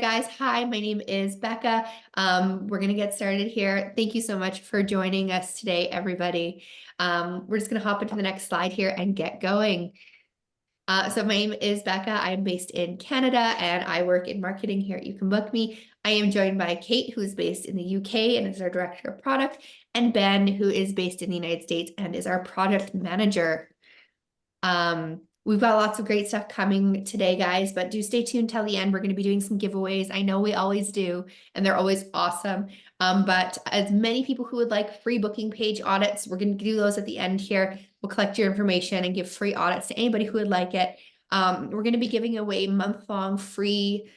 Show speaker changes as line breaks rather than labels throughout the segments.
Guys, hi, my name is Becca. We're going to get started here. Thank you so much for joining us today, everybody. We're just going to hop into the next slide here and get going. So my name is Becca. I'm based in Canada and I work in marketing here at YouCanBookMe. I am joined by Kate, who is based in the UK and is our director of product, and Ben, who is based in the United States and is our product manager. We've got lots of great stuff coming today, guys, but do stay tuned till the end. We're going to be doing some giveaways. I know we always do, and they're always awesome. But as many people who would like free booking page audits, we're going to do those at the end here. We'll collect your information and give free audits to anybody who would like it. We're going to be giving away month-long free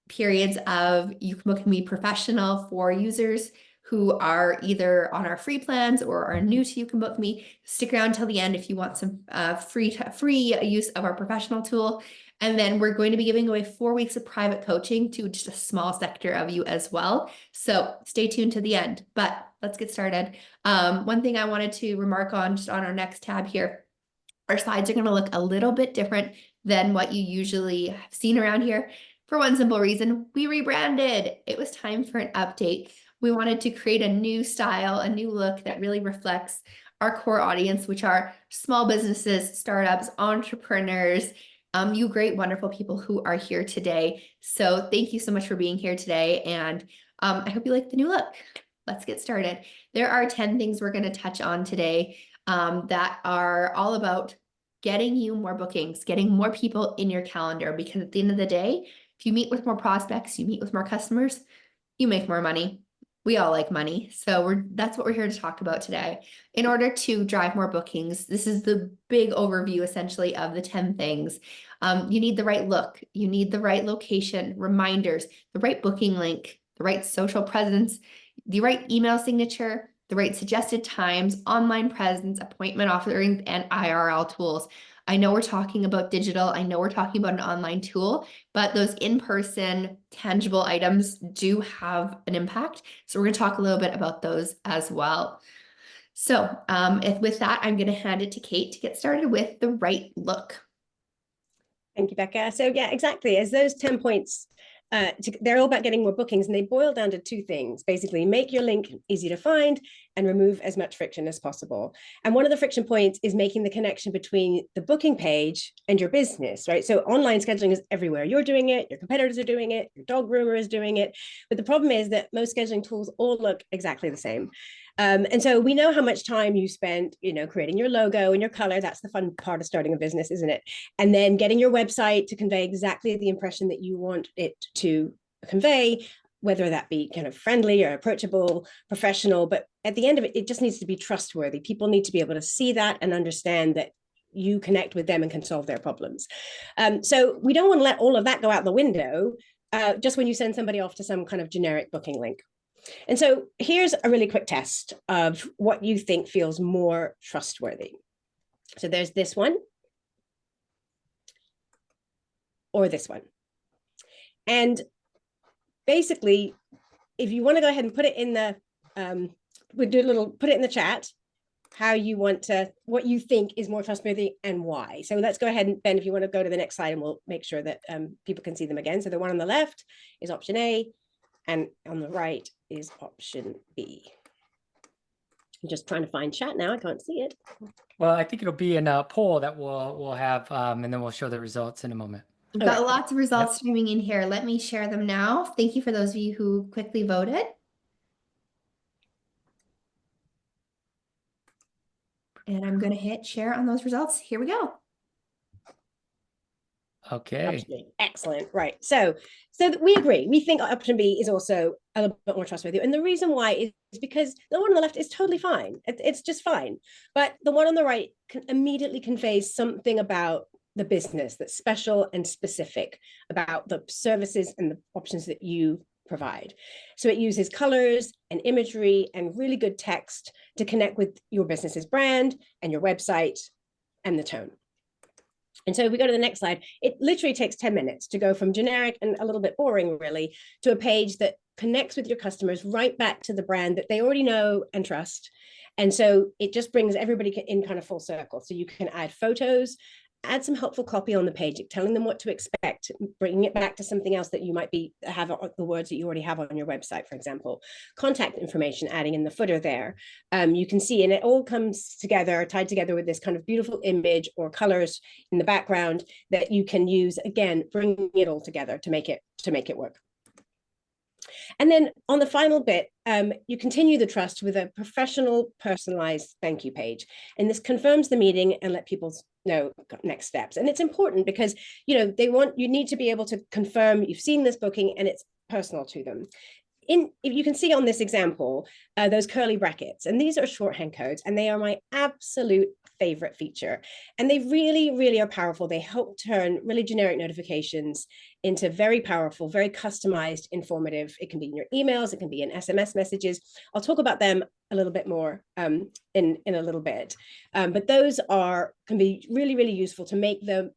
periods of YouCanBookMe Professional for users who are either on our free plans or are new to YouCanBookMe. Stick around till the end if you want some free use of our professional tool. And then we're going to be giving away 4 weeks of private coaching to just a small sector of you as well. So stay tuned to the end, but let's get started. One thing I wanted to remark on just on our next tab here, our slides are going to look a little bit different than what you usually have seen around here. For one simple reason, we rebranded. It was time for an update. We wanted to create a new style, a new look that really reflects our core audience, which are small businesses, startups, entrepreneurs, you great, wonderful people who are here today. So thank you so much for being here today. And I hope you like the new look. Let's get started. There are 10 things we're going to touch on today that are all about getting you more bookings, getting more people in your calendar, because at the end of the day, if you meet with more prospects, you meet with more customers, you make more money. We all like money. So that's what we're here to talk about today. In order to drive more bookings, this is the big overview essentially of the 10 things. You need the right look, you need the right location, reminders, the right booking link, the right social presence, the right email signature, the right suggested times, online presence, appointment offerings, and IRL tools. I know we're talking about digital. I know we're talking about an online tool, but those in-person tangible items do have an impact. So we're going to talk a little bit about those as well. So with that, I'm going to hand it to Kate to get started with the right look.
Thank you, Becca. So yeah, exactly. As those 10 points, they're all about getting more bookings, and they boil down to two things. Basically, make your link easy to find and remove as much friction as possible. And one of the friction points is making the connection between the booking page and your business, right? So online scheduling is everywhere. You're doing it, your competitors are doing it, your dog groomer is doing it. But the problem is that most scheduling tools all look exactly the same. And so we know how much time you spent, creating your logo and your color. That's the fun part of starting a business, isn't it? And then getting your website to convey exactly the impression that you want it to convey, whether that be kind of friendly or approachable, professional. But at the end of it, it just needs to be trustworthy. People need to be able to see that and understand that you connect with them and can solve their problems. So we don't want to let all of that go out the window just when you send somebody off to some kind of generic booking link. And so here's a really quick test of what you think feels more trustworthy. So there's this one or this one. And basically, if you want to go ahead and put it in the, put it in the chat, what you think is more trustworthy and why. So let's go ahead and, Ben, if you want to go to the next slide, and we'll make sure that people can see them again. So the one on the left is option A, and on the right is option B. I'm just trying to find chat now. I can't see it.
Well, I think it'll be in a poll that we'll have, and then we'll show the results in a moment.
We've got lots of results streaming in here. Let me share them now. Thank you for those of you who quickly voted. And I'm going to hit share on those results. Here we go.
Okay.
Absolutely. Excellent. Right. So we agree. We think option B is also a little bit more trustworthy. And the reason why is because the one on the left is totally fine. It's just fine. But the one on the right immediately conveys something about the business that's special and specific about the services and the options that you provide. So it uses colors and imagery and really good text to connect with your business's brand and your website and the tone. And so if we go to the next slide, it literally takes 10 minutes to go from generic and a little bit boring, really, to a page that connects with your customers right back to the brand that they already know and trust. And so it just brings everybody in kind of full circle. So you can add photos add some helpful copy on the page, telling them what to expect, bringing it back to something else that you might have the words that you already have on your website, for example. Contact information, adding in the footer there. You can see, and it all comes together, tied together with this kind of beautiful image or colors in the background that you can use, again, bringing it all together to make it work. And then on the final bit, you continue the trust with a professional, personalized thank you page. And this confirms the meeting and let people know next steps. And it's important because, you need to be able to confirm you've seen this booking and it's personal to them. If you can see on this example, those curly brackets, and these are shorthand codes, and they are my absolute favorite feature. And they really, really are powerful. They help turn really generic notifications into very powerful, very customized, informative. It can be in your emails, it can be in SMS messages. I'll talk about them a little bit more in a little bit. But those can be really, really useful to make the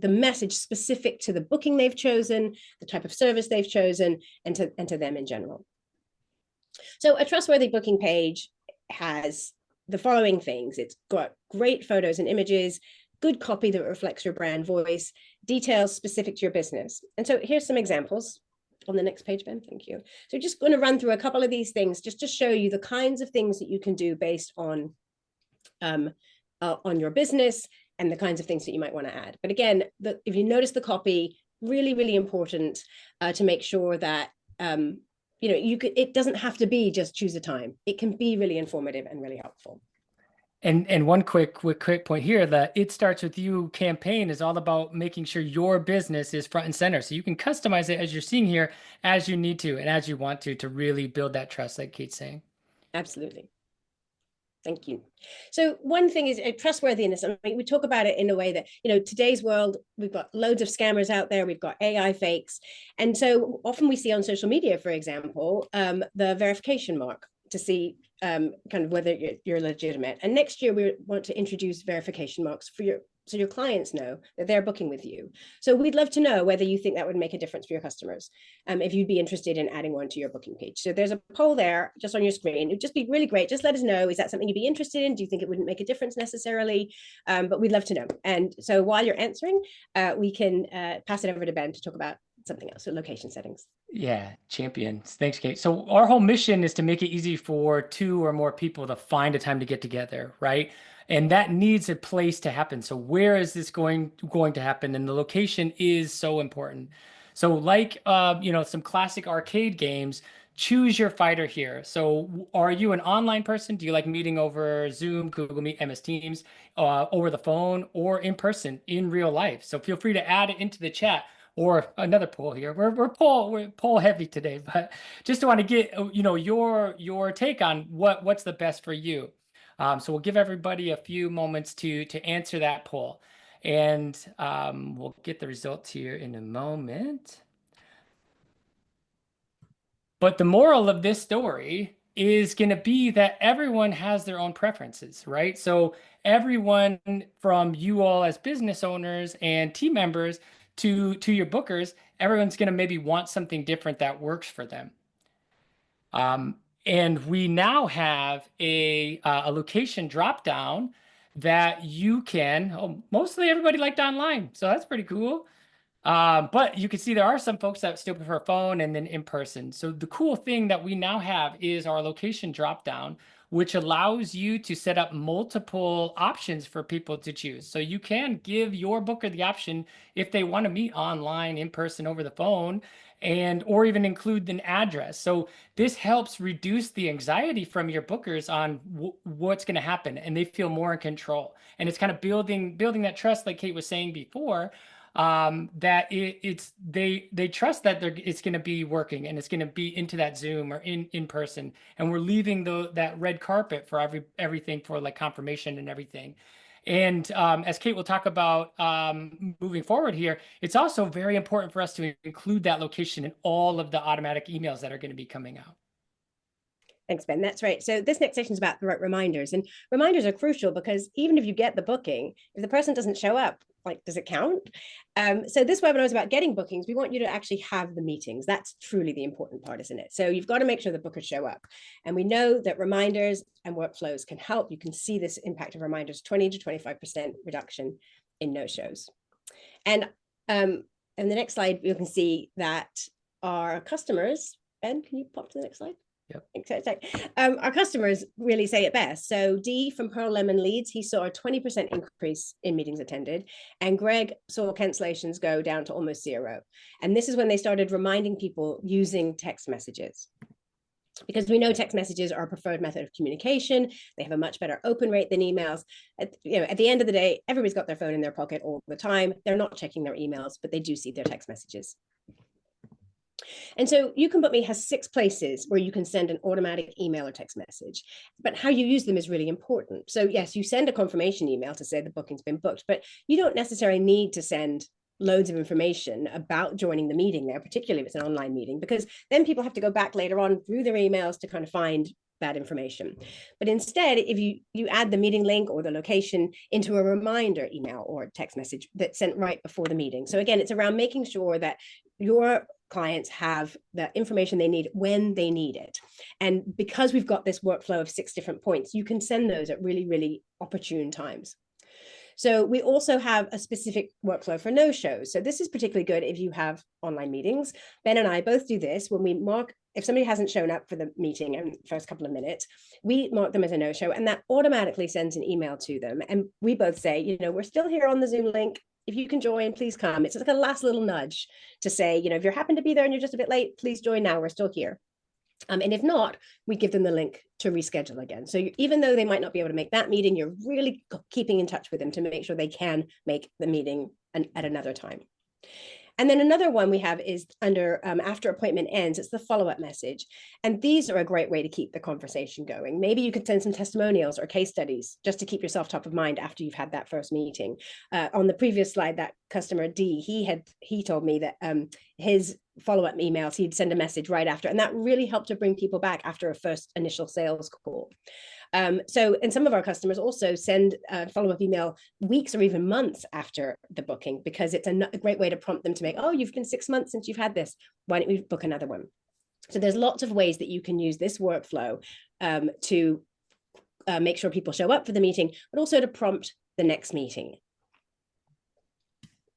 message specific to the booking they've chosen, the type of service they've chosen, and to them in general. So a trustworthy booking page has the following things. It's got great photos and images, good copy that reflects your brand voice, details specific to your business. And so here's some examples on the next page, Ben. Thank you. So just going to run through a couple of these things just to show you the kinds of things that you can do based on your business and the kinds of things that you might want to add. But again, if you notice the copy, really, really important to make sure that it doesn't have to be just choose a time. It can be really informative and really helpful.
And one quick point here, the It Starts With You campaign is all about making sure your business is front and center. So you can customize it as you're seeing here, as you need to and as you want to really build that trust, like Kate's saying.
Absolutely. Thank you. So one thing is trustworthiness. I mean, we talk about it in a way that, today's world, we've got loads of scammers out there. We've got AI fakes. And so often we see on social media, for example, the verification mark to see kind of whether you're legitimate. And next year, we want to introduce verification marks so your clients know that they're booking with you. So we'd love to know whether you think that would make a difference for your customers, if you'd be interested in adding one to your booking page. So there's a poll there just on your screen. It'd just be really great. Just let us know. Is that something you'd be interested in? Do you think it wouldn't make a difference necessarily? But we'd love to know. And so while you're answering, we can pass it over to Ben to talk about something else, so location settings.
Yeah, champions. Thanks, Kate. So our whole mission is to make it easy for 2 or more people to find a time to get together, right? And that needs a place to happen. So where is this going to happen? And the location is so important. So like, some classic arcade games, choose your fighter here. So are you an online person? Do you like meeting over Zoom, Google Meet, MS Teams, over the phone, or in person, in real life? So feel free to add it into the chat. Or another poll here. We're poll heavy today, but just want to get your take on what's the best for you. So we'll give everybody a few moments to answer that poll, and we'll get the results here in a moment. But the moral of this story is going to be that everyone has their own preferences, right? So everyone from you all as business owners and team members to your bookers, everyone's going to maybe want something different that works for them. And we now have a location drop down that you can, mostly everybody liked online, so that's pretty cool. But you can see there are some folks that still prefer phone and then in person. So the cool thing that we now have is our location drop down, which allows you to set up multiple options for people to choose. So you can give your booker the option if they want to meet online, in person, over the phone, or even include an address. So this helps reduce the anxiety from your bookers on what's going to happen, and they feel more in control. And it's kind of building that trust, like Kate was saying before, that they trust that it's going to be working and it's going to be into that Zoom or in person, and we're leaving that red carpet for everything for like confirmation and everything. And as Kate will talk about moving forward here, it's also very important for us to include that location in all of the automatic emails that are going to be coming out.
Thanks, Ben. That's right. So this next section is about reminders, and reminders are crucial because even if you get the booking, if the person doesn't show up, does it count? So this webinar is about getting bookings. We want you to actually have the meetings. That's truly the important part, isn't it? So you've got to make sure the bookers show up. And we know that reminders and workflows can help. You can see this impact of reminders, 20 to 25% reduction in no-shows. And in the next slide, you can see that our customers, Ben, can you pop to the next slide?
Yep.
Our customers really say it best. So D from Pearl Lemon Leads, he saw a 20% increase in meetings attended, and Greg saw cancellations go down to almost 0. And this is when they started reminding people using text messages. Because we know text messages are a preferred method of communication. They have a much better open rate than emails. At the end of the day, everybody's got their phone in their pocket all the time. They're not checking their emails, but they do see their text messages. And so YouCanBookMe has 6 places where you can send an automatic email or text message, but how you use them is really important. So yes, you send a confirmation email to say the booking's been booked, but you don't necessarily need to send loads of information about joining the meeting there, particularly if it's an online meeting, because then people have to go back later on through their emails to kind of find that information. But instead, if you add the meeting link or the location into a reminder email or text message that's sent right before the meeting. So again, it's around making sure that your clients have the information they need when they need it. And because we've got this workflow of 6 different points, you can send those at really, really opportune times. So we also have a specific workflow for no-shows. So this is particularly good if you have online meetings. Ben and I both do this when we mark, if somebody hasn't shown up for the meeting in the first couple of minutes, we mark them as a no-show, and that automatically sends an email to them. And we both say, we're still here on the Zoom link. If you can join, please come. It's like a last little nudge to say, if you happen to be there and you're just a bit late, please join now. We're still here. And if not, we give them the link to reschedule again. So even though they might not be able to make that meeting, you're really keeping in touch with them to make sure they can make the meeting at another time. And then another one we have is under after appointment ends, it's the follow-up message. And these are a great way to keep the conversation going. Maybe you could send some testimonials or case studies just to keep yourself top of mind after you've had that first meeting. On the previous slide, that customer D, he told me that his follow-up emails, he'd send a message right after, and that really helped to bring people back after a first initial sales call. And some of our customers also send a follow-up email weeks or even months after the booking, because it's a great way to prompt them to make, oh, you've been 6 months since you've had this. Why don't we book another one? So there's lots of ways that you can use this workflow to make sure people show up for the meeting, but also to prompt the next meeting.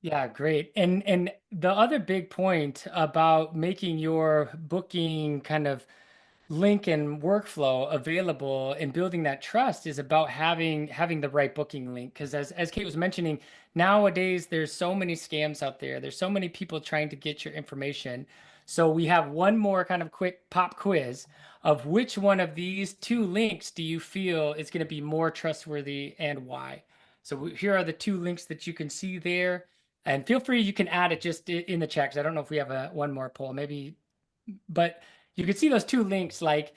Yeah, great. And the other big point about making your booking kind of link and workflow available and building that trust is about having the right booking link. Because as Kate was mentioning, nowadays there's so many scams out there. There's so many people trying to get your information. So we have one more kind of quick pop quiz of which one of these 2 links do you feel is going to be more trustworthy and why. So here are the 2 links that you can see there. And feel free, you can add it just in the chat, because I don't know if we have one more poll, maybe, but you can see those 2 links. Like,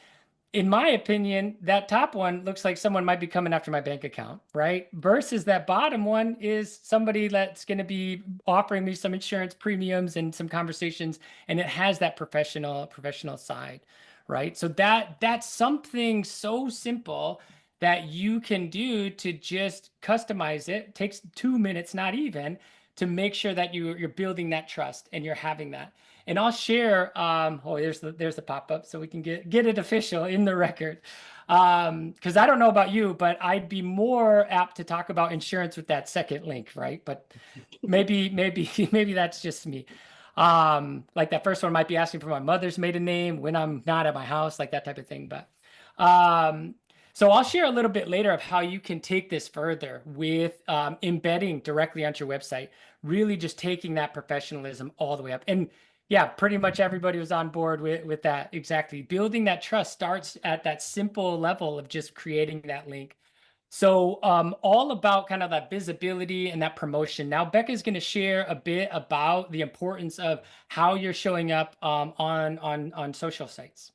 in my opinion, that top one looks like someone might be coming after my bank account, right? Versus that bottom one is somebody that's going to be offering me some insurance premiums and some conversations, and it has that professional side, right? So that's something so simple that you can do to just customize it. It takes 2 minutes, not even, to make sure that you're building that trust and you're having that. And I'll share, there's the pop-up, so we can get it official in the record. Because I don't know about you, but I'd be more apt to talk about insurance with that second link, right? But maybe that's just me. Like that first one might be asking for my mother's maiden name when I'm not at my house, like that type of thing. But so I'll share a little bit later of how you can take this further with embedding directly onto your website, really just taking that professionalism all the way up. And yeah, pretty much everybody was on board with that. Exactly. Building that trust starts at that simple level of just creating that link. So all about kind of that visibility and that promotion. Now, Becca's going to share a bit about the importance of how you're showing up on social sites.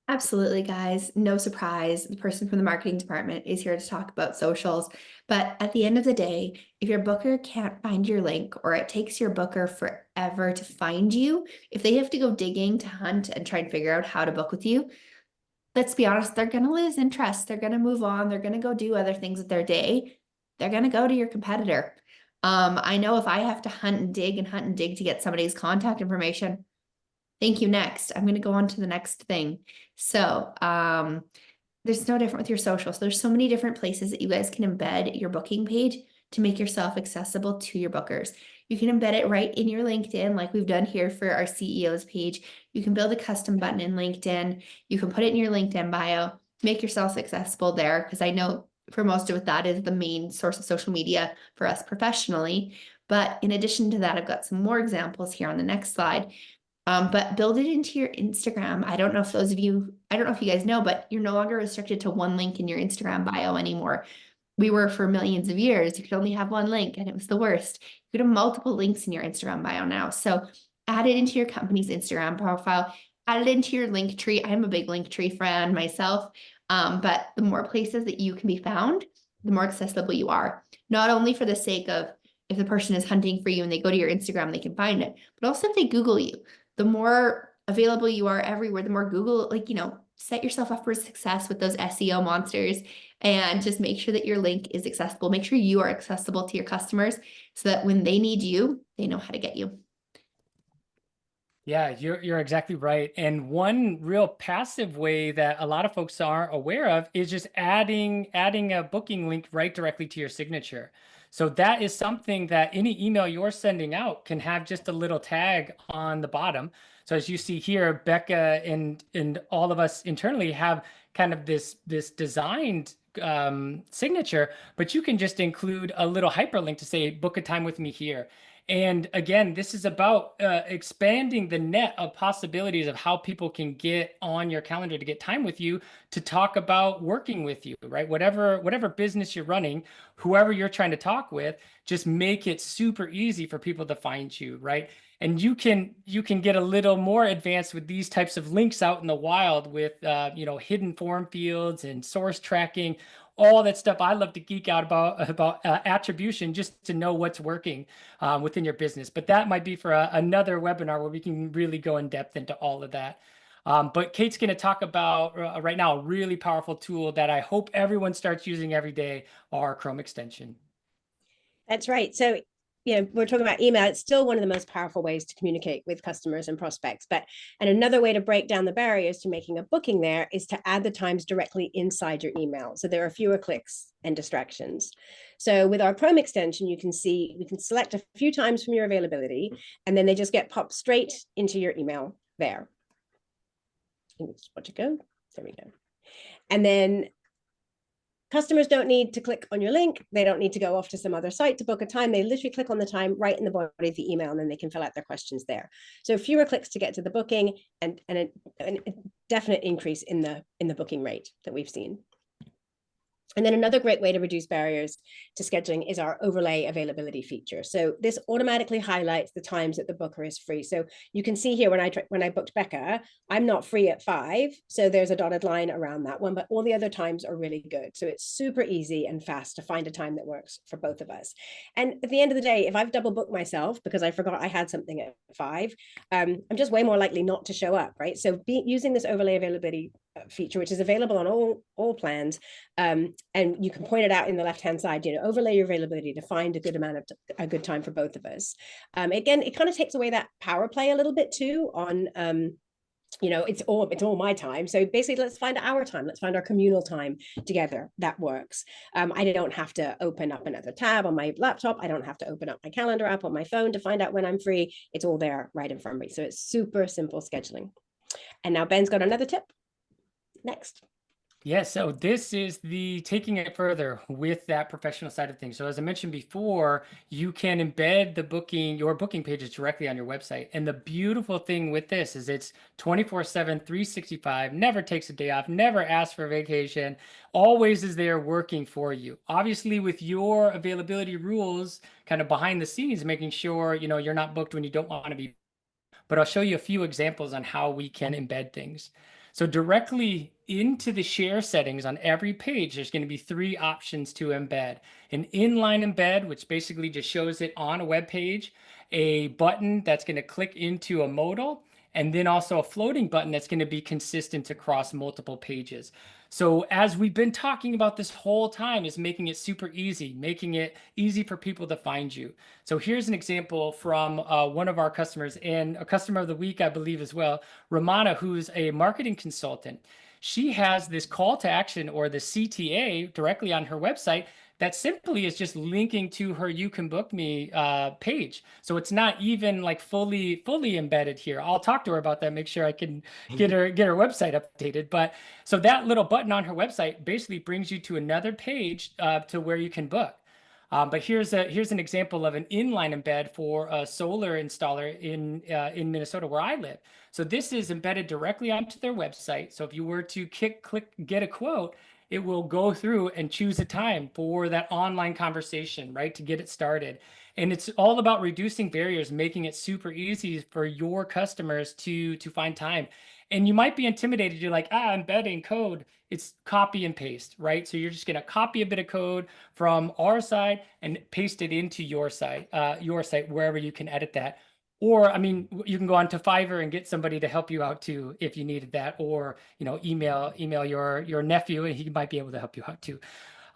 Absolutely, guys. No surprise. The person from the marketing department is here to talk about socials. But at the end of the day, if your booker can't find your link, or it takes your booker forever to find you, if they have to go digging to hunt and try and figure out how to book with you, let's be honest, they're going to lose interest. They're going to move on. They're going to go do other things with their day. They're going to go to your competitor. I know if I have to hunt and dig to get somebody's contact information, thank you, next. I'm going to go on to the next thing. So there's no different with your socials. There's so many different places that you guys can embed your booking page to make yourself accessible to your bookers. You can embed it right in your LinkedIn, like we've done here for our CEO's page. You can build a custom button in LinkedIn. You can put it in your LinkedIn bio, make yourself accessible there, because I know for most of it, that is the main source of social media for us professionally. But in addition to that, I've got some more examples here on the next slide. But build it into your Instagram. I don't know if you guys know, but you're no longer restricted to one link in your Instagram bio anymore. We were for millions of years. You could only have one link and it was the worst. You could have multiple links in your Instagram bio now. So add it into your company's Instagram profile, add it into your link tree. I'm a big link tree fan myself. But the more places that you can be found, the more accessible you are. Not only for the sake of if the person is hunting for you and they go to your Instagram, they can find it, but also if they Google you, the more available you are everywhere, the more Google, set yourself up for success with those SEO monsters and just make sure that your link is accessible. Make sure you are accessible to your customers so that when they need you, they know how to get you.
Yeah, you're exactly right. And one real passive way that a lot of folks aren't aware of is just adding a booking link right directly to your signature. So that is something that any email you're sending out can have just a little tag on the bottom. So as you see here, Becca and all of us internally have kind of this designed signature, but you can just include a little hyperlink to say, book a time with me here. And again, this is about expanding the net of possibilities of how people can get on your calendar to get time with you to talk about working with you, right? Whatever business you're running, whoever you're trying to talk with, just make it super easy for people to find you, right? And you can get a little more advanced with these types of links out in the wild with hidden form fields and source tracking, all that stuff. I love to geek out about attribution just to know what's working within your business. But that might be for another webinar where we can really go in depth into all of that. But Kate's going to talk about right now a really powerful tool that I hope everyone starts using every day, our Chrome extension.
That's right. So, we're talking about email. It's still one of the most powerful ways to communicate with customers and prospects. And another way to break down the barriers to making a booking there is to add the times directly inside your email. So there are fewer clicks and distractions. So with our Chrome extension, you can see, we can select a few times from your availability, and then they just get popped straight into your email there. Watch it go. There we go. And then customers don't need to click on your link. They don't need to go off to some other site to book a time. They literally click on the time right in the body of the email, and then they can fill out their questions there. So fewer clicks to get to the booking, and a definite increase in the booking rate that we've seen. And then another great way to reduce barriers to scheduling is our overlay availability feature. So this automatically highlights the times that the booker is free. So you can see here when I booked Becca, I'm not free at 5. So there's a dotted line around that one, but all the other times are really good. So it's super easy and fast to find a time that works for both of us. And at the end of the day, if I've double booked myself because I forgot I had something at 5, I'm just way more likely not to show up, right? So using this overlay availability feature, which is available on all plans, and you can point it out in the left-hand side, overlay your availability to find a good time for both of us. Again, it kind of takes away that power play a little bit too on, it's all my time. So basically, let's find our time. Let's find our communal time together. That works. I don't have to open up another tab on my laptop. I don't have to open up my calendar app on my phone to find out when I'm free. It's all there right in front of me. So it's super simple scheduling. And now Ben's got another tip. Next.
Yeah, so this is the taking it further with that professional side of things. So as I mentioned before, you can embed your booking pages directly on your website. And the beautiful thing with this is it's 24/7, 365, never takes a day off, never asks for vacation, always is there working for you. Obviously with your availability rules kind of behind the scenes, making sure, you're not booked when you don't want to be. But I'll show you a few examples on how we can embed things. So directly into the share settings on every page, there's going to be 3 options to embed. An inline embed, which basically just shows it on a web page, a button that's going to click into a modal, and then also a floating button that's going to be consistent across multiple pages. So as we've been talking about this whole time is making it super easy, making it easy for people to find you. So here's an example from one of our customers, and a customer of the week, I believe as well, Ramana, who's a marketing consultant. She has this call to action, or the CTA, directly on her website that simply is just linking to her You Can Book Me page. So it's not even like fully embedded here. I'll talk to her about that, make sure I can get her website updated. But so that little button on her website basically brings you to another page to where you can book. But here's an example of an inline embed for a solar installer in Minnesota where I live. So this is embedded directly onto their website. So if you were to click get a quote, it will go through and choose a time for that online conversation, right, to get it started. And it's all about reducing barriers, making it super easy for your customers to find time. And you might be intimidated. You're like, embedding code. It's copy and paste, right? So you're just going to copy a bit of code from our side and paste it into your site wherever you can edit that. Or, I mean, you can go on to Fiverr and get somebody to help you out too if you needed that, or email your nephew and he might be able to help you out too.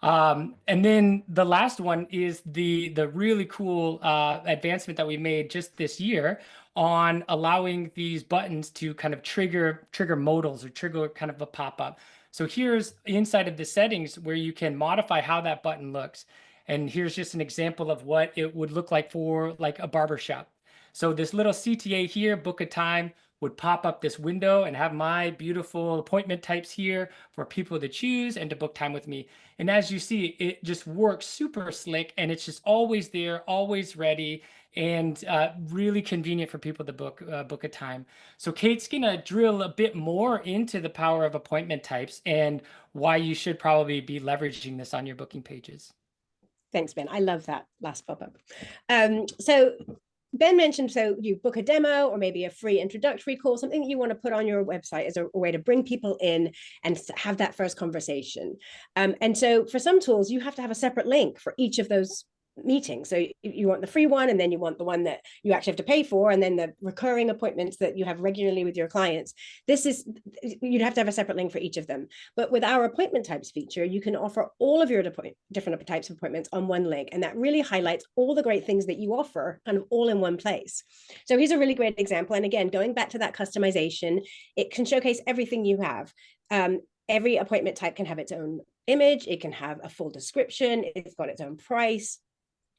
And then the last one is the really cool advancement that we made just this year on allowing these buttons to kind of trigger modals or trigger kind of a pop-up. So here's inside of the settings where you can modify how that button looks. And here's just an example of what it would look like for like a barber shop. So this little CTA here, book a time, would pop up this window and have my beautiful appointment types here for people to choose and to book time with me. And as you see, it just works super slick and it's just always there, always ready, and really convenient for people to book a time. So Kate's gonna drill a bit more into the power of appointment types and why you should probably be leveraging this on your booking pages.
Thanks, Ben. I love that last pop-up. So Ben mentioned, so you book a demo or maybe a free introductory call, something that you want to put on your website as a way to bring people in and have that first conversation. And so for some tools, you have to have a separate link for each of those meetings. So you want the free one, and then you want the one that you actually have to pay for, and then the recurring appointments that you have regularly with your clients. You'd have to have a separate link for each of them. But with our appointment types feature, you can offer all of your different types of appointments on one link, and that really highlights all the great things that you offer kind of all in one place. So here's a really great example. And again, going back to that customization, it can showcase everything you have. Every appointment type can have its own image. It can have a full description. It's got its own price.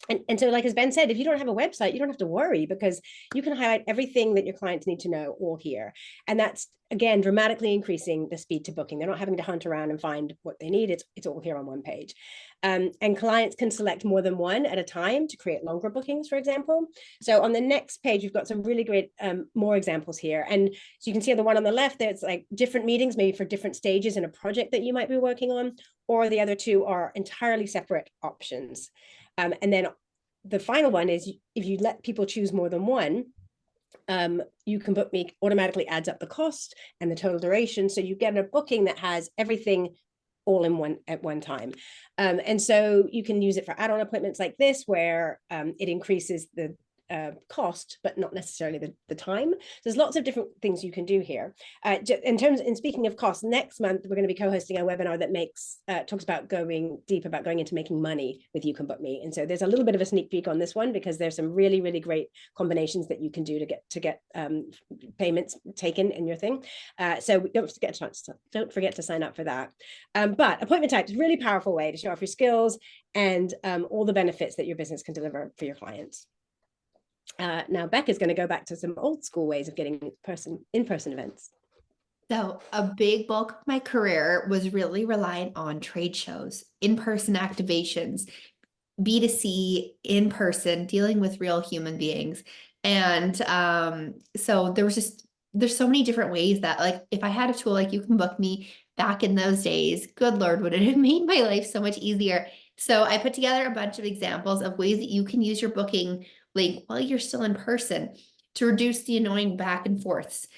And so, like as Ben said, if you don't have a website, you don't have to worry because you can highlight everything that your clients need to know all here. And that's, again, dramatically increasing the speed to booking. They're not having to hunt around and find what they need. It's all here on one page. And clients can select more than one at a time to create longer bookings, for example. So on the next page, we've got some really great more examples here. And so you can see on the one on the left, there's like different meetings, maybe for different stages in a project that you might be working on, or the other two are entirely separate options. And then the final one is if you let people choose more than one, You Can Book Me automatically adds up the cost and the total duration. So you get a booking that has everything all in one at one time. And so you can use it for add-on appointments like this, where it increases the cost, but not necessarily the time. There's lots of different things you can do here. In speaking of cost, next month we're going to be co-hosting a webinar that talks about going deep about going into making money with You Can Book Me. And so there's a little bit of a sneak peek on this one because there's some really, really great combinations that you can do to get payments taken in your thing. So don't forget to sign up for that. But appointment type is a really powerful way to show off your skills and all the benefits that your business can deliver for your clients. Now Becca's going to go back to some old school ways of getting in-person events.
So a big bulk of my career was really reliant on trade shows, in-person activations, B2C, in-person, dealing with real human beings. And so there's so many different ways that, like, if I had a tool like You Can Book Me back in those days, good Lord, would it have made my life so much easier. So I put together a bunch of examples of ways that you can use your booking link while you're still in person to reduce the annoying back and forths.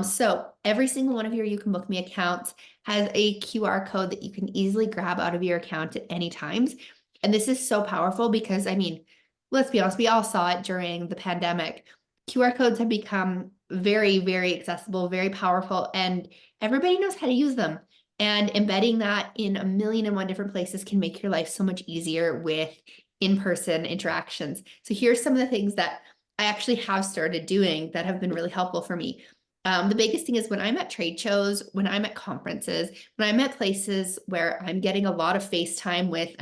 So every single one of your You Can Book Me accounts has a QR code that you can easily grab out of your account at any times. And this is so powerful because, I mean, let's be honest, we all saw it during the pandemic. QR codes have become very, very accessible, very powerful, and everybody knows how to use them. And embedding that in 1,000,001 different places can make your life so much easier with in-person interactions. So here's some of the things that I actually have started doing that have been really helpful for me. The biggest thing is when I'm at trade shows, when I'm at conferences, when I'm at places where I'm getting a lot of FaceTime with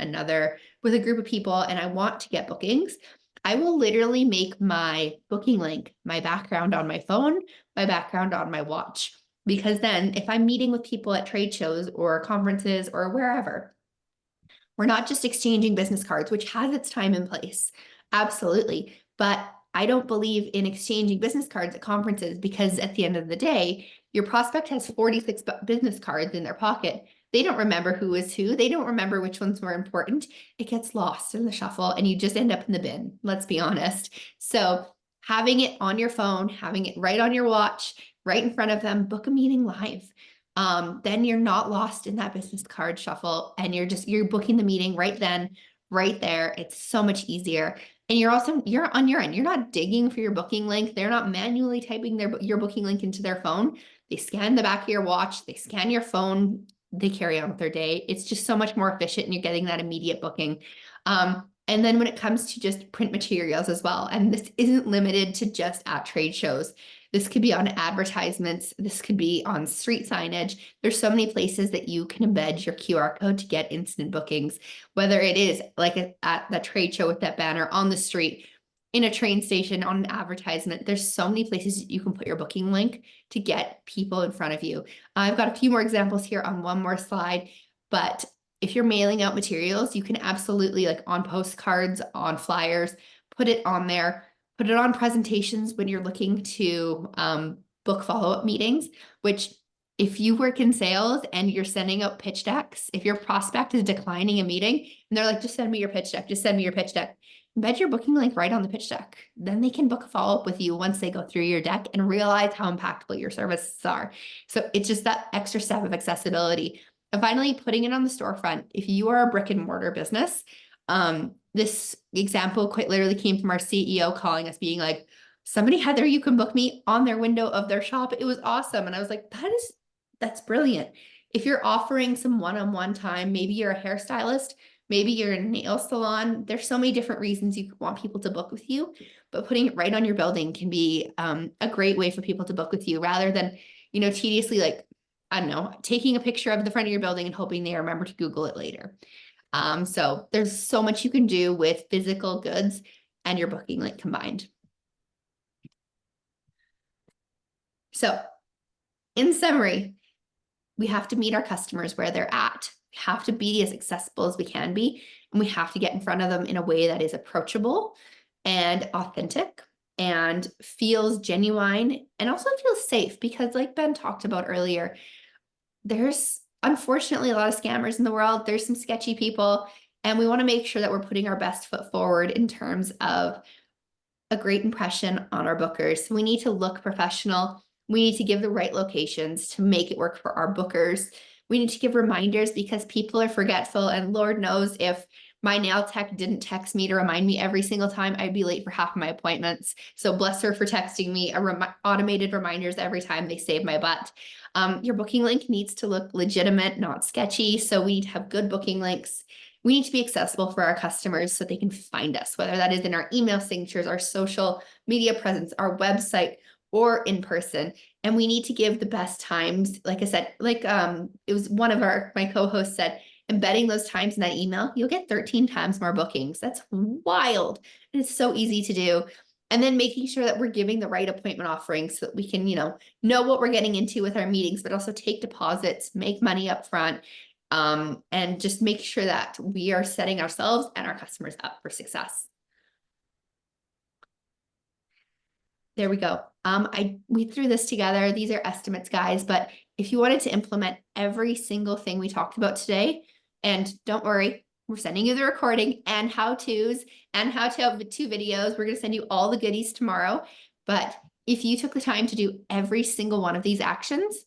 a group of people and I want to get bookings, I will literally make my booking link my background on my phone, my background on my watch. Because then if I'm meeting with people at trade shows or conferences or wherever, we're not just exchanging business cards, which has its time and place. Absolutely. But I don't believe in exchanging business cards at conferences because at the end of the day, your prospect has 46 business cards in their pocket. They don't remember who is who. They don't remember which ones were important. It gets lost in the shuffle and you just end up in the bin. Let's be honest. So having it on your phone, having it right on your watch, right in front of them, book a meeting live. Then you're not lost in that business card shuffle and you're booking the meeting right then, right there. It's so much easier. And you're on your end. You're not digging for your booking link. They're not manually typing your booking link into their phone. They scan the back of your watch. They scan your phone. They carry on with their day. It's just so much more efficient and you're getting that immediate booking. And then when it comes to just print materials as well, and this isn't limited to just at trade shows. This could be on advertisements. This could be on street signage. There's so many places that you can embed your QR code to get instant bookings, whether it is like at the trade show with that banner on the street, in a train station, on an advertisement. There's so many places you can put your booking link to get people in front of you. I've got a few more examples here on one more slide, but if you're mailing out materials, you can absolutely, like on postcards, on flyers, put it on there. Put it on presentations when you're looking to book follow-up meetings, which if you work in sales and you're sending out pitch decks, if your prospect is declining a meeting and they're like, just send me your pitch deck, just send me your pitch deck, embed your booking link right on the pitch deck. Then they can book a follow-up with you once they go through your deck and realize how impactful your services are. So it's just that extra step of accessibility. And finally, putting it on the storefront. If you are a brick and mortar business, this example quite literally came from our CEO calling us being like, somebody had their YouCanBookMe on their window of their shop. It was awesome. And I was like, that's brilliant. If you're offering some one-on-one time, maybe you're a hairstylist, maybe you're a nail salon, there's so many different reasons you want people to book with you, but putting it right on your building can be a great way for people to book with you rather than, tediously, like, I don't know, taking a picture of the front of your building and hoping they remember to Google it later. So there's so much you can do with physical goods and your booking link combined. So in summary, we have to meet our customers where they're at. We have to be as accessible as we can be, and we have to get in front of them in a way that is approachable and authentic and feels genuine and also feels safe because like Ben talked about earlier, there's unfortunately a lot of scammers in the world. There's some sketchy people, and we want to make sure that we're putting our best foot forward in terms of a great impression on our bookers. We need to look professional. We need to give the right locations to make it work for our bookers. We need to give reminders because people are forgetful, and Lord knows if my nail tech didn't text me to remind me every single time, I'd be late for half of my appointments. So bless her for texting me automated reminders every time. They save my butt. Your booking link needs to look legitimate, not sketchy. So we need to have good booking links. We need to be accessible for our customers so they can find us, whether that is in our email signatures, our social media presence, our website, or in person. And we need to give the best times. Like I said, it was one of my co-hosts said, embedding those times in that email, you'll get 13 times more bookings. That's wild. And it's so easy to do. And then making sure that we're giving the right appointment offerings so that we can, know what we're getting into with our meetings, but also take deposits, make money up front, and just make sure that we are setting ourselves and our customers up for success. There we go. We threw this together. These are estimates, guys, but if you wanted to implement every single thing we talked about today, and don't worry, we're sending you the recording and how-tos and how-to videos. We're going to send you all the goodies tomorrow. But if you took the time to do every single one of these actions,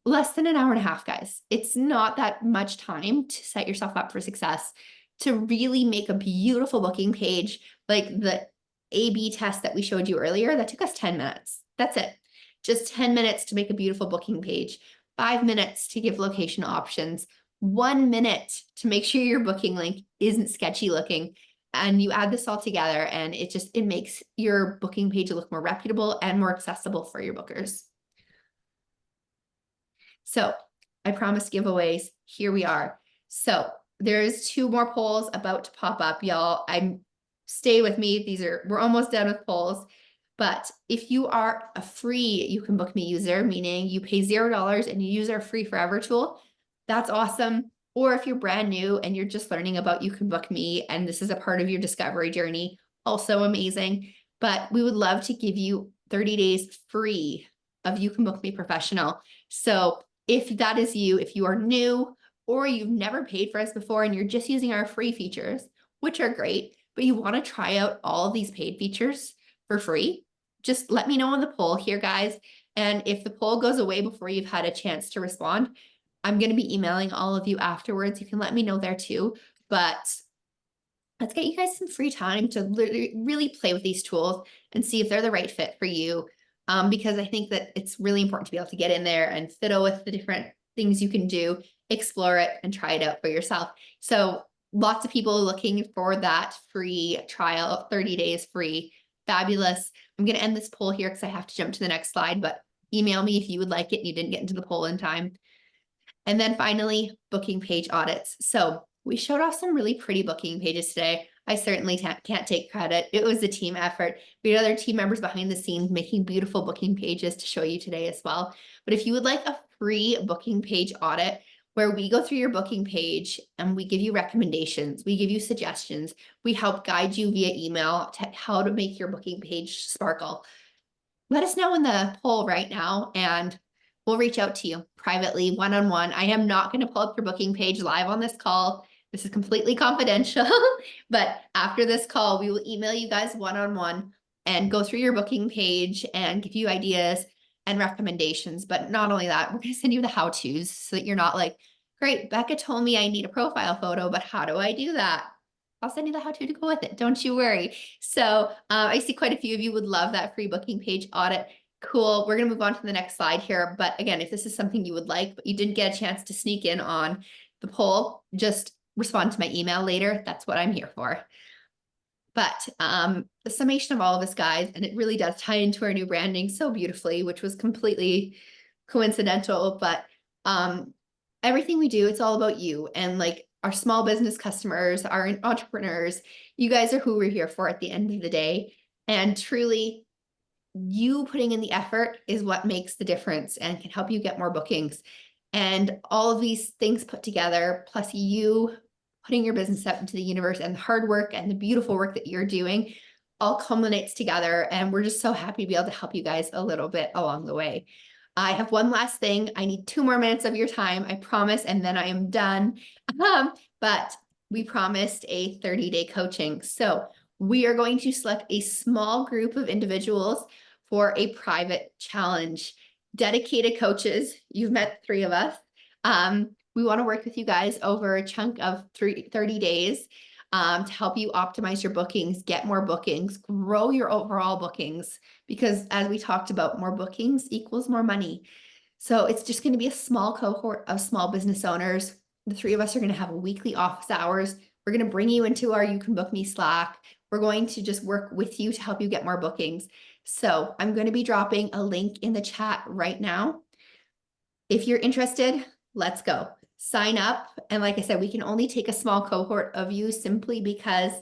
less than an hour and a half, guys. It's not that much time to set yourself up for success, to really make a beautiful booking page like the A/B test that we showed you earlier. That took us 10 minutes. That's it. Just 10 minutes to make a beautiful booking page, 5 minutes to give location options, 1 minute to make sure your booking link isn't sketchy looking. And you add this all together and it makes your booking page look more reputable and more accessible for your bookers. So I promised giveaways. Here we are. So there's 2 more polls about to pop up, y'all. Stay with me. We're almost done with polls. But if you are a free YouCanBookMe user, meaning you pay $0 and you use our free forever tool, that's awesome. Or if you're brand new and you're just learning about YouCanBookMe and this is a part of your discovery journey, also amazing. But we would love to give you 30 days free of YouCanBookMe Professional. So if that is you, if you are new or you've never paid for us before and you're just using our free features, which are great, but you want to try out all of these paid features for free, just let me know on the poll here, guys. And if the poll goes away before you've had a chance to respond, I'm going to be emailing all of you afterwards. You can let me know there too. But let's get you guys some free time to really play with these tools and see if they're the right fit for you. Because I think that it's really important to be able to get in there and fiddle with the different things you can do, explore it, and try it out for yourself. So lots of people looking for that free trial, 30 days free. Fabulous. I'm going to end this poll here because I have to jump to the next slide, but email me if you would like it and you didn't get into the poll in time. And then finally, booking page audits. So we showed off some really pretty booking pages today. I certainly can't take credit. It was a team effort. We had other team members behind the scenes making beautiful booking pages to show you today as well. But if you would like a free booking page audit, where we go through your booking page and we give you recommendations, we give you suggestions, we help guide you via email to how to make your booking page sparkle. Let us know in the poll right now and we'll reach out to you privately, one-on-one. I am not going to pull up your booking page live on this call. This is completely confidential, but after this call, we will email you guys one-on-one and go through your booking page and give you ideas and recommendations. But not only that, we're going to send you the how-tos so that you're not like, great, Becca told me I need a profile photo, but how do I do that? I'll send you the how-to to go with it. Don't you worry. So I see quite a few of you would love that free booking page audit. Cool. We're going to move on to the next slide here. But again, if this is something you would like, but you didn't get a chance to sneak in on the poll, just respond to my email later. That's what I'm here for. But the summation of all of this, guys, and it really does tie into our new branding so beautifully, which was completely coincidental, but everything we do, it's all about you and like our small business customers, our entrepreneurs. You guys are who we're here for at the end of the day. And truly, you putting in the effort is what makes the difference and can help you get more bookings. And all of these things put together, plus you putting your business out into the universe and the hard work and the beautiful work that you're doing all culminates together. And we're just so happy to be able to help you guys a little bit along the way. I have one last thing. I need 2 more minutes of your time, I promise, and then I am done. But we promised a 30-day coaching. So we are going to select a small group of individuals for a private challenge. Dedicated coaches. You've met 3 of us. We want to work with you guys over a chunk of 30 days to help you optimize your bookings, get more bookings, grow your overall bookings, because as we talked about, more bookings equals more money. So it's just going to be a small cohort of small business owners. The 3 of us are going to have weekly office hours. We're going to bring you into our YouCanBookMe Slack. We're going to just work with you to help you get more bookings. So I'm going to be dropping a link in the chat right now. If you're interested, let's go. Sign up. And like I said, we can only take a small cohort of you simply because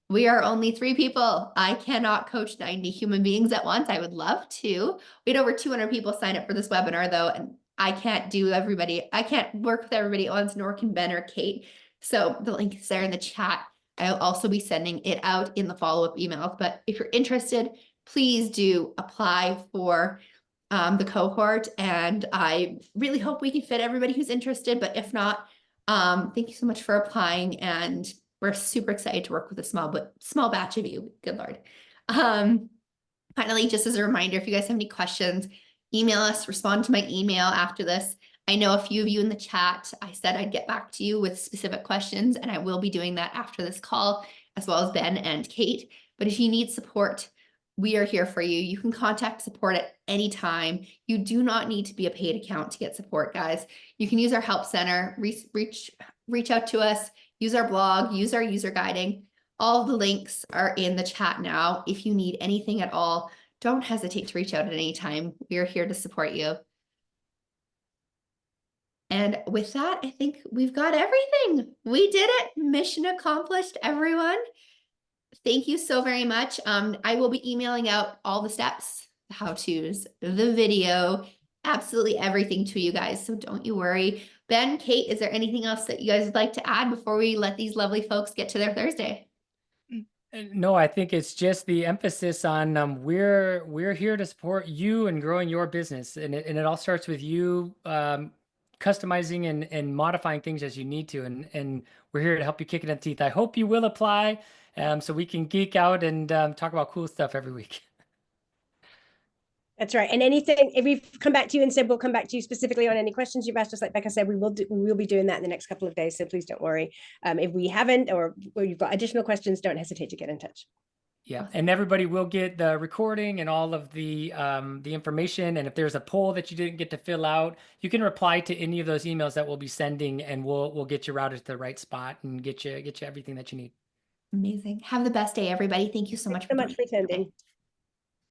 we are only 3 people. I cannot coach 90 human beings at once. I would love to. We had over 200 people sign up for this webinar though, and I can't do everybody. I can't work with everybody at once, nor can Ben or Kate. So the link is there in the chat. I'll also be sending it out in the follow-up emails. But if you're interested, please do apply for the cohort. And I really hope we can fit everybody who's interested. But if not, thank you so much for applying. And we're super excited to work with a small batch of you. Good Lord. Finally, just as a reminder, if you guys have any questions, email us, respond to my email after this. I know a few of you in the chat, I said I'd get back to you with specific questions, and I will be doing that after this call, as well as Ben and Kate. But if you need support, we are here for you. You can contact support at any time. You do not need to be a paid account to get support, guys. You can use our help center, reach out to us, use our blog, use our user guiding. All the links are in the chat now. If you need anything at all, don't hesitate to reach out at any time. We are here to support you. And with that, I think we've got everything. We did it. Mission accomplished, everyone. Thank you so very much. I will be emailing out all the steps, the how-tos, the video, absolutely everything to you guys. So don't you worry. Ben, Kate, is there anything else that you guys would like to add before we let these lovely folks get to their Thursday?
No, I think it's just the emphasis on we're here to support you and growing your business, and it all starts with you customizing and modifying things as you need to, and we're here to help you kick it in the teeth. I hope you will apply, so we can geek out and talk about cool stuff every week.
That's right. And anything, if we've come back to you and said we'll come back to you specifically on any questions you've asked us, like Becca said, we will be doing that in the next couple of days. So please don't worry. If we haven't, or you've got additional questions, don't hesitate to get in touch.
Yeah, and everybody will get the recording and all of the information. And if there's a poll that you didn't get to fill out, you can reply to any of those emails that we'll be sending, and we'll get you routed to the right spot and get you everything that you need.
Amazing. Have the best day, everybody. Thank you so much
Thanks so much for attending.